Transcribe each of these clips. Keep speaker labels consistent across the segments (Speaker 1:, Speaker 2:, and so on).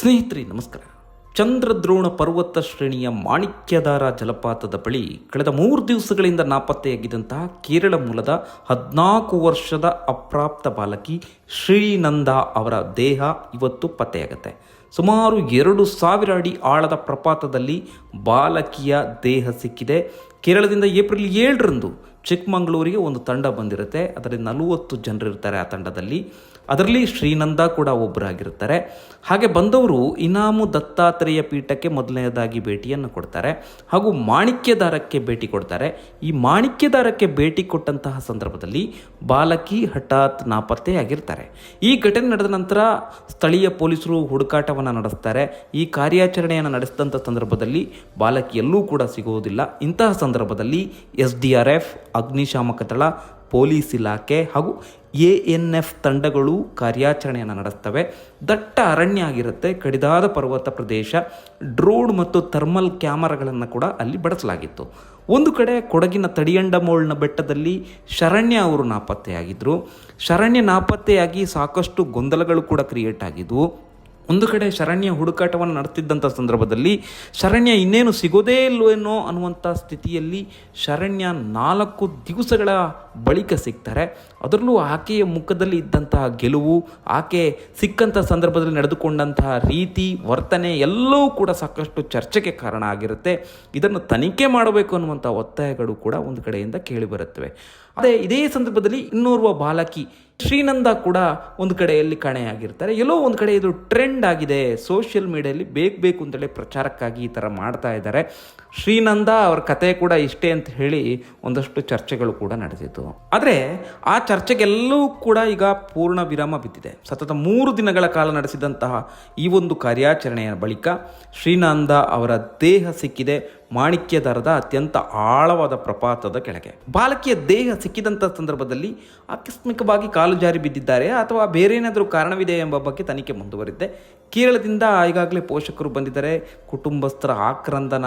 Speaker 1: ಸ್ನೇಹಿತರೆ ನಮಸ್ಕಾರ. ಚಂದ್ರದ್ರೋಣ ಪರ್ವತ ಶ್ರೇಣಿಯ ಮಾಣಿಕ್ಯಧಾರ ಜಲಪಾತದ ಬಳಿ ಕಳೆದ 3 ದಿವಸಗಳಿಂದ ನಾಪತ್ತೆಯಾಗಿದ್ದಂತಹ ಕೇರಳ ಮೂಲದ 14 ವರ್ಷದ ಅಪ್ರಾಪ್ತ ಬಾಲಕಿ ಶ್ರೀನಂದಾ ಅವರ ದೇಹ ಇವತ್ತು ಪತ್ತೆಯಾಗುತ್ತೆ. ಸುಮಾರು 2000 ಅಡಿ ಆಳದ ಪ್ರಪಾತದಲ್ಲಿ ಬಾಲಕಿಯ ದೇಹ ಸಿಕ್ಕಿದೆ. ಕೇರಳದಿಂದ ಏಪ್ರಿಲ್ 7ರಂದು ಚಿಕ್ಕಮಗಳೂರಿಗೆ ಒಂದು ತಂಡ ಬಂದಿರುತ್ತೆ. ಅದರಲ್ಲಿ 40 ಜನರಿರ್ತಾರೆ ಆ ತಂಡದಲ್ಲಿ. ಅದರಲ್ಲಿ ಶ್ರೀನಂದಾ ಕೂಡ ಒಬ್ಬರಾಗಿರ್ತಾರೆ. ಹಾಗೆ ಬಂದವರು ಇನಾಮು ದತ್ತಾತ್ರೇಯ ಪೀಠಕ್ಕೆ ಮೊದಲನೇದಾಗಿ ಭೇಟಿಯನ್ನು ಕೊಡ್ತಾರೆ ಹಾಗೂ ಮಾಣಿಕ್ಯಧಾರಕ್ಕೆ ಭೇಟಿ ಕೊಡ್ತಾರೆ. ಈ ಮಾಣಿಕ್ಯಧಾರಕ್ಕೆ ಭೇಟಿ ಕೊಟ್ಟಂತಹ ಸಂದರ್ಭದಲ್ಲಿ ಬಾಲಕಿ ಹಠಾತ್ ನಾಪತ್ತೆಯಾಗಿರ್ತಾರೆ. ಈ ಘಟನೆ ನಡೆದ ನಂತರ ಸ್ಥಳೀಯ ಪೊಲೀಸರು ಹುಡುಕಾಟವನ್ನು ನಡೆಸ್ತಾರೆ. ಈ ಕಾರ್ಯಾಚರಣೆಯನ್ನು ನಡೆಸಿದಂಥ ಸಂದರ್ಭದಲ್ಲಿ ಬಾಲಕಿ ಎಲ್ಲೂ ಕೂಡ ಸಿಗುವುದಿಲ್ಲ. ಇಂತಹ ಸಂದರ್ಭದಲ್ಲಿ SDRF, ಅಗ್ನಿಶಾಮಕ ದಳ, ಪೊಲೀಸ್ ಇಲಾಖೆ ಹಾಗೂ ANF ತಂಡಗಳು ಕಾರ್ಯಾಚರಣೆಯನ್ನು ನಡೆಸ್ತವೆ. ದಟ್ಟ ಅರಣ್ಯ ಆಗಿರುತ್ತೆ, ಕಡಿದಾದ ಪರ್ವತ ಪ್ರದೇಶ. ಡ್ರೋನ್ ಮತ್ತು ಥರ್ಮಲ್ ಕ್ಯಾಮರಾಗಳನ್ನು ಕೂಡ ಅಲ್ಲಿ ಬಳಸಲಾಗಿತ್ತು. ಒಂದು ಕಡೆ ಕೊಡಗಿನ ತಡಿಯಂಡಮೋಳ್ನ ಬೆಟ್ಟದಲ್ಲಿ ಶರಣ್ಯ ಅವರು ನಾಪತ್ತೆಯಾಗಿದ್ದರು. ಶರಣ್ಯ ನಾಪತ್ತೆಯಾಗಿ ಸಾಕಷ್ಟು ಗೊಂದಲಗಳು ಕೂಡ ಕ್ರಿಯೇಟ್ ಆಗಿದ್ವು. ಒಂದು ಕಡೆ ಶರಣ್ಯ ಹುಡುಕಾಟವನ್ನು ನಡೆಸ್ತಿದ್ದಂಥ ಸಂದರ್ಭದಲ್ಲಿ ಶರಣ್ಯ ಇನ್ನೇನು ಸಿಗೋದೇ ಇಲ್ವೇನೋ ಅನ್ನುವಂಥ ಸ್ಥಿತಿಯಲ್ಲಿ ಶರಣ್ಯ 4 ದಿವಸಗಳ ಬಳಿಕ ಸಿಗ್ತಾರೆ. ಅದರಲ್ಲೂ ಆಕೆಯ ಮುಖದಲ್ಲಿ ಇದ್ದಂತಹ ಗೆಲುವು, ಆಕೆ ಸಿಕ್ಕಂಥ ಸಂದರ್ಭದಲ್ಲಿ ನಡೆದುಕೊಂಡಂತಹ ರೀತಿ, ವರ್ತನೆ ಎಲ್ಲವೂ ಕೂಡ ಸಾಕಷ್ಟು ಚರ್ಚೆಗೆ ಕಾರಣ ಆಗಿರುತ್ತೆ. ಇದನ್ನು ತನಿಖೆ ಮಾಡಬೇಕು ಅನ್ನುವಂಥ ಒತ್ತಾಯಗಳು ಕೂಡ ಒಂದು ಕಡೆಯಿಂದ ಕೇಳಿಬರುತ್ತವೆ. ಅದೇ ಇದೇ ಸಂದರ್ಭದಲ್ಲಿ ಇನ್ನೋರ್ವ ಬಾಲಕಿ ಶ್ರೀನಂದಾ ಕೂಡ ಒಂದು ಕಡೆಯಲ್ಲಿ ಕಾಣೆಯಾಗಿರ್ತಾರೆ. ಎಲ್ಲೋ ಒಂದು ಕಡೆ ಇದು ಟ್ರೆಂಡ್ ಆಗಿದೆ. ಸೋಷಿಯಲ್ ಮೀಡಿಯಲ್ಲಿ ಬೇಕು ಅಂತೇಳಿ ಪ್ರಚಾರಕ್ಕಾಗಿ ಈ ಥರ ಮಾಡ್ತಾ ಇದ್ದಾರೆ. ಶ್ರೀನಂದಾ ಅವ್ರ ಕತೆ ಕೂಡ ಇಷ್ಟೇ ಅಂತ ಹೇಳಿ ಒಂದಷ್ಟು ಚರ್ಚೆಗಳು ಕೂಡ ನಡೆದಿತ್ತು. ಆದರೆ ಆ ಚರ್ಚೆಗೆಲ್ಲೂ ಕೂಡ ಈಗ ಪೂರ್ಣ ವಿರಾಮ ಬಿದ್ದಿದೆ. ಸತತ 3 ದಿನಗಳ ಕಾಲ ನಡೆಸಿದಂತಹ ಈ ಒಂದು ಕಾರ್ಯಾಚರಣೆಯ ಬಳಿಕ ಶ್ರೀನಂದಾ ಅವರ ದೇಹ ಸಿಕ್ಕಿದೆ ಮಾಣಿಕ್ಯಧಾರದ ಅತ್ಯಂತ ಆಳವಾದ ಪ್ರಪಾತದ ಕೆಳಗೆ. ಬಾಲಕಿಯ ದೇಹ ಸಿಕ್ಕಿದಂಥ ಸಂದರ್ಭದಲ್ಲಿ ಆಕಸ್ಮಿಕವಾಗಿ ಕಾಲು ಜಾರಿ ಬಿದ್ದಿದ್ದಾರೆ ಅಥವಾ ಬೇರೆ ಏನಾದರೂ ಕಾರಣವಿದೆ ಎಂಬ ಬಗ್ಗೆ ತನಿಖೆ ಮುಂದುವರಿದೆ. ಕೇರಳದಿಂದ ಈಗಾಗಲೇ ಪೋಷಕರು ಬಂದಿದ್ದಾರೆ. ಕುಟುಂಬಸ್ಥರ ಆಕ್ರಂದನ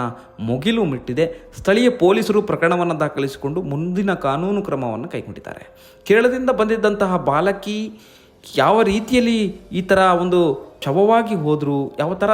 Speaker 1: ಮುಗಿಲು ಮಿಟ್ಟಿದೆ. ಸ್ಥಳೀಯ ಪೊಲೀಸರು ಪ್ರಕರಣವನ್ನು ದಾಖಲಿಸಿಕೊಂಡು ಮುಂದಿನ ಕಾನೂನು ಕ್ರಮವನ್ನು ಕೈಗೊಂಡಿದ್ದಾರೆ. ಕೇರಳದಿಂದ ಬಂದಿದ್ದಂತಹ ಬಾಲಕಿ ಯಾವ ರೀತಿಯಲ್ಲಿ ಈ ಥರ ಒಂದು ಶವವಾಗಿ ಹೋದರು, ಯಾವ ಥರ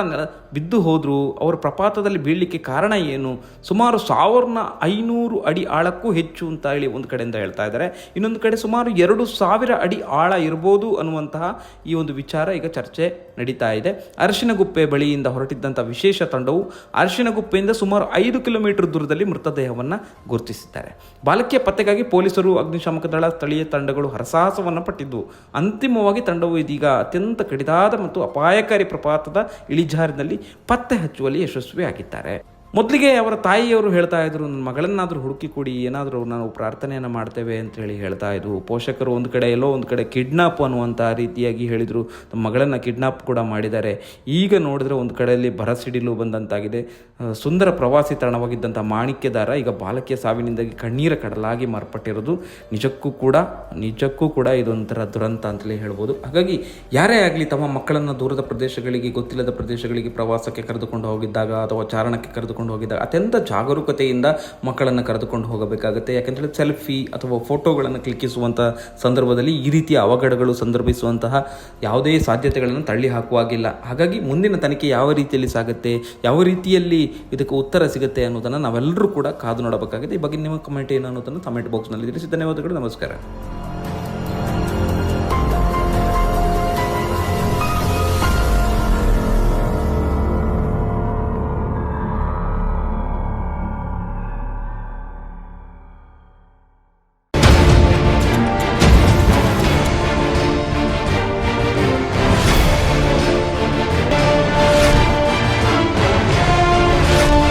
Speaker 1: ಬಿದ್ದು ಹೋದರು, ಅವರ ಪ್ರಪಾತದಲ್ಲಿ ಬೀಳಲಿಕ್ಕೆ ಕಾರಣ ಏನು, ಸುಮಾರು 1500 ಅಡಿ ಆಳಕ್ಕೂ ಹೆಚ್ಚು ಅಂತ ಹೇಳಿ ಒಂದು ಕಡೆಯಿಂದ ಹೇಳ್ತಾ ಇದ್ದಾರೆ. ಇನ್ನೊಂದು ಕಡೆ ಸುಮಾರು 2000 ಅಡಿ ಆಳ ಇರ್ಬೋದು ಅನ್ನುವಂತಹ ಈ ಒಂದು ವಿಚಾರ ಈಗ ಚರ್ಚೆ ನಡೀತಾ ಇದೆ. ಅರಿಶಿನಗುಪ್ಪೆ ಬಳಿಯಿಂದ ಹೊರಟಿದ್ದಂಥ ವಿಶೇಷ ತಂಡವು ಅರಿಶಿನಗುಪ್ಪೆಯಿಂದ ಸುಮಾರು 5 ಕಿಲೋಮೀಟರ್ ದೂರದಲ್ಲಿ ಮೃತದೇಹವನ್ನು ಗುರುತಿಸಿದ್ದಾರೆ. ಬಾಲಕಿಯ ಪತ್ತೆಗಾಗಿ ಪೊಲೀಸರು, ಅಗ್ನಿಶಾಮಕ ದಳ, ಸ್ಥಳೀಯ ತಂಡಗಳು ಹರಸಾಹಸವನ್ನು ಪಟ್ಟಿದ್ದವು. ಅಂತಿಮವಾಗಿ ತಂಡವು ಇದೀಗ ಅತ್ಯಂತ ಕಡಿದಾದ ಮತ್ತು ಅಪಾಯಕಾರಿ ಪ್ರಪಾತದ ಇಳಿಜಾರಿನಲ್ಲಿ ಪತ್ತೆ ಹಚ್ಚುವಲ್ಲಿ ಯಶಸ್ವಿಯಾಗಿದ್ದಾರೆ. ಮೊದಲಿಗೆ ಅವರ ತಾಯಿಯವರು ಹೇಳ್ತಾ ಇದ್ರು, ನನ್ನ ಮಗಳನ್ನಾದರೂ ಹುಡುಕಿ ಕೊಡಿ, ಏನಾದರೂ ನಾವು ಪ್ರಾರ್ಥನೆಯನ್ನು ಮಾಡ್ತೇವೆ ಅಂತೇಳಿ ಹೇಳ್ತಾ ಇದ್ವು. ಪೋಷಕರು ಒಂದು ಕಡೆ ಎಲ್ಲೋ ಒಂದು ಕಡೆ ಕಿಡ್ನಾಪ್ ಅನ್ನುವಂಥ ರೀತಿಯಾಗಿ ಹೇಳಿದರು. ನಮ್ಮ ಮಗಳನ್ನು ಕಿಡ್ನಾಪ್ ಕೂಡ ಮಾಡಿದ್ದಾರೆ. ಈಗ ನೋಡಿದ್ರೆ ಒಂದು ಕಡೆಯಲ್ಲಿ ಬರಸಿಡಿಲು ಬಂದಂತಾಗಿದೆ. ಸುಂದರ ಪ್ರವಾಸಿ ತಾಣವಾಗಿದ್ದಂಥ ಮಾಣಿಕ್ಯಧಾರ ಈಗ ಬಾಲಕಿಯ ಸಾವಿನಿಂದಾಗಿ ಕಣ್ಣೀರ ಕಡಲಾಗಿ ಮಾರ್ಪಟ್ಟಿರೋದು ನಿಜಕ್ಕೂ ಕೂಡ ಇದೊಂಥರ ದುರಂತ ಅಂತಲೇ ಹೇಳ್ಬೋದು. ಹಾಗಾಗಿ ಯಾರೇ ಆಗಲಿ ತಮ್ಮ ಮಕ್ಕಳನ್ನು ದೂರದ ಪ್ರದೇಶಗಳಿಗೆ, ಗೊತ್ತಿಲ್ಲದ ಪ್ರದೇಶಗಳಿಗೆ ಪ್ರವಾಸಕ್ಕೆ ಕರೆದುಕೊಂಡು ಹೋಗಿದ್ದಾಗ ಅಥವಾ ಚಾರಣಕ್ಕೆ ಕರೆದುಕೊಂಡು ಹೋಗಿದ್ದಾಗ ಅತ್ಯಂತ ಜಾಗರೂಕತೆಯಿಂದ ಮಕ್ಕಳನ್ನು ಕರೆದುಕೊಂಡು ಹೋಗಬೇಕಾಗುತ್ತೆ. ಯಾಕೆಂದರೆ ಸೆಲ್ಫಿ ಅಥವಾ ಫೋಟೋಗಳನ್ನು ಕ್ಲಿಕ್ಕಿಸುವಂಥ ಸಂದರ್ಭದಲ್ಲಿ ಈ ರೀತಿಯ ಅವಘಡಗಳು ಸಂದರ್ಭಿಸುವಂತಹ ಯಾವುದೇ ಸಾಧ್ಯತೆಗಳನ್ನು ತಳ್ಳಿ ಹಾಕುವಾಗಿಲ್ಲ. ಹಾಗಾಗಿ ಮುಂದಿನ ತನಿಖೆ ಯಾವ ರೀತಿಯಲ್ಲಿ ಸಾಗುತ್ತೆ, ಯಾವ ರೀತಿಯಲ್ಲಿ ಇದಕ್ಕೆ ಉತ್ತರ ಸಿಗುತ್ತೆ ಅನ್ನೋದನ್ನು ನಾವೆಲ್ಲರೂ ಕೂಡ ಕಾದು ನೋಡಬೇಕಾಗಿದೆ. ಈ ಬಗ್ಗೆ ನಿಮ್ಮ ಕಮೆಂಟ್ ಏನು ಅನ್ನೋದನ್ನು ಕಮೆಂಟ್ ಬಾಕ್ಸ್ನಲ್ಲಿ ತಿಳಿಸಿ. ಧನ್ಯವಾದಗಳು. ನಮಸ್ಕಾರ.